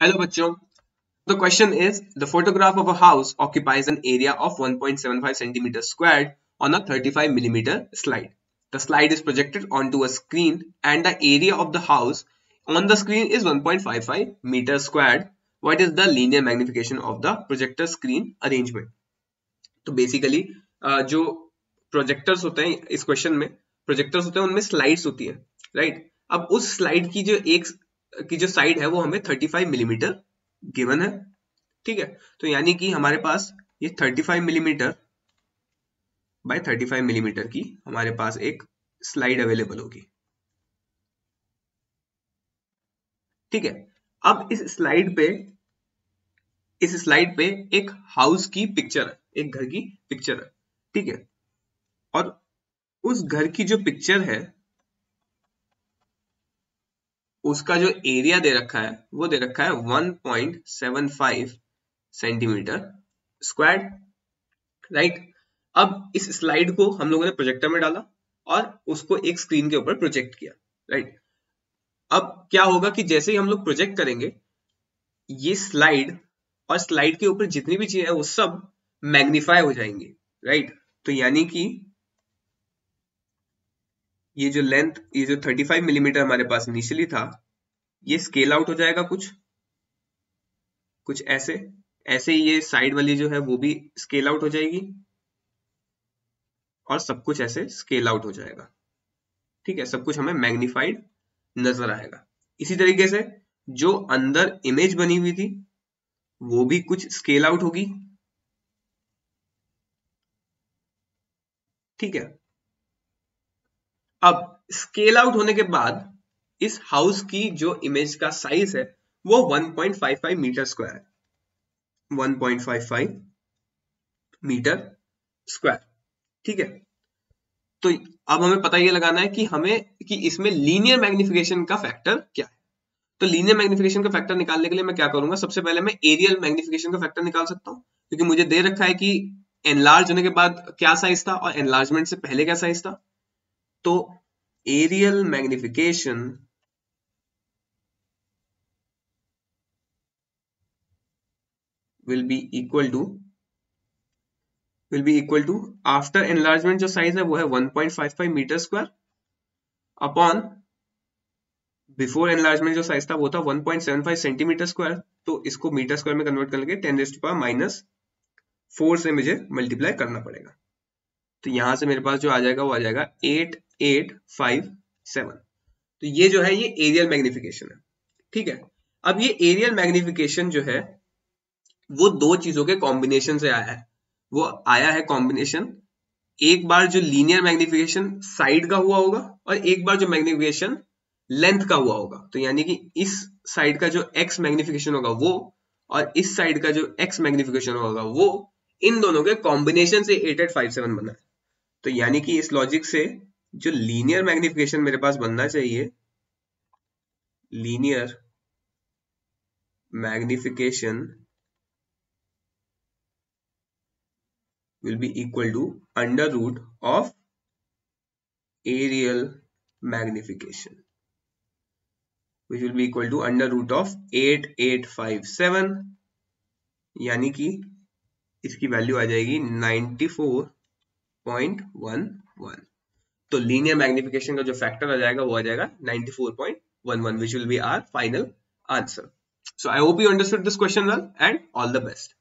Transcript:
Hello बच्चों. The question is, the photograph of a house occupies an area of 1.75 centimeters squared on a 35 millimeter slide. The slide is projected onto a screen and the area of the house on the screen is 1.55 meters squared. What is the linear magnification of the projector screen arrangement? तो basically जो projectors होते हैं इस question में projectors होते हैं उनमें slides होती है, राइट. अब उस स्लाइड की जो साइड है वो हमें 35 मिलीमीटर गिवन है, ठीक है. तो यानी कि हमारे पास ये 35 मिलीमीटर बाय 35 मिलीमीटर की हमारे पास एक स्लाइड अवेलेबल होगी, ठीक है. अब इस स्लाइड पे एक हाउस की पिक्चर है, एक घर की पिक्चर है, ठीक है. और उस घर की जो पिक्चर है उसका जो एरिया दे रखा है वो दे रखा है 1.75 सेंटीमीटर स्क्वायर, राइट. अब इस स्लाइड को हम लोगों ने प्रोजेक्टर में डाला और उसको एक स्क्रीन के ऊपर प्रोजेक्ट किया, राइट. अब क्या होगा कि जैसे ही हम लोग प्रोजेक्ट करेंगे ये स्लाइड और स्लाइड के ऊपर जितनी भी चीजें है वो सब मैग्नीफाई हो जाएंगी, राइट. तो यानी कि ये जो 35 मिलीमीटर हमारे पास इनिशियली था ये स्केल आउट हो जाएगा कुछ ऐसे ही ये साइड वाली जो है वो भी स्केल आउट हो जाएगी और सब कुछ ऐसे स्केल आउट हो जाएगा, ठीक है. सब कुछ हमें मैग्नीफाइड नजर आएगा. इसी तरीके से जो अंदर इमेज बनी हुई थी वो भी कुछ स्केल आउट होगी, ठीक है. अब स्केल आउट होने के बाद इस हाउस की जो इमेज का साइज है वो 1.55 मीटर स्क्वायर है, 1.55 मीटर स्क्वायर, ठीक है. तो अब हमें पता ये लगाना है कि इसमें लीनियर मैग्निफिकेशन का फैक्टर क्या है. तो लीनियर मैग्निफिकेशन का फैक्टर निकालने के लिए मैं क्या करूंगा, सबसे पहले मैं एरियल मैग्निफिकेशन का फैक्टर निकाल सकता हूं क्योंकि मुझे दे रखा है कि एनलार्ज होने के बाद क्या साइज था और एनलार्जमेंट से पहले क्या साइज था. तो aerial magnification will be equal to after enlargement जो साइज है वो है 1.55 metre square upon before enlargement जो साइज था वो था 1.75 सेंटीमीटर स्क्वायर. तो इसको मीटर स्क्वायर में कन्वर्ट करके 10⁻⁻4 से मुझे मल्टीप्लाई करना पड़ेगा. तो यहां से मेरे पास जो आ जाएगा वो आ जाएगा 8857. तो ये जो है ये एरियल मैग्निफिकेशन है, ठीक है. अब ये एरियल मैग्निफिकेशन जो है वो दो चीजों के कॉम्बिनेशन से आया है. वो आया है कॉम्बिनेशन, एक बार जो लीनियर मैग्निफिकेशन साइड का हुआ होगा और एक बार जो मैग्निफिकेशन लेंथ का हुआ होगा. तो यानी कि इस साइड का जो एक्स मैग्निफिकेशन होगा वो और इस साइड का जो एक्स मैग्निफिकेशन होगा वो, इन दोनों के कॉम्बिनेशन से 8857 बना है. तो यानी कि इस लॉजिक से जो लीनियर मैग्निफिकेशन मेरे पास बनना चाहिए, linear magnification will be equal to under root of aerial magnification, which will be equal to under root of 8857. यानी कि इसकी वैल्यू आ जाएगी 94.11. तो लीनियर मैग्निफिकेशन का जो फैक्टर आ जाएगा वो आ जाएगा 94.11, which will be our final answer. So I hope you understood this question well and all the best.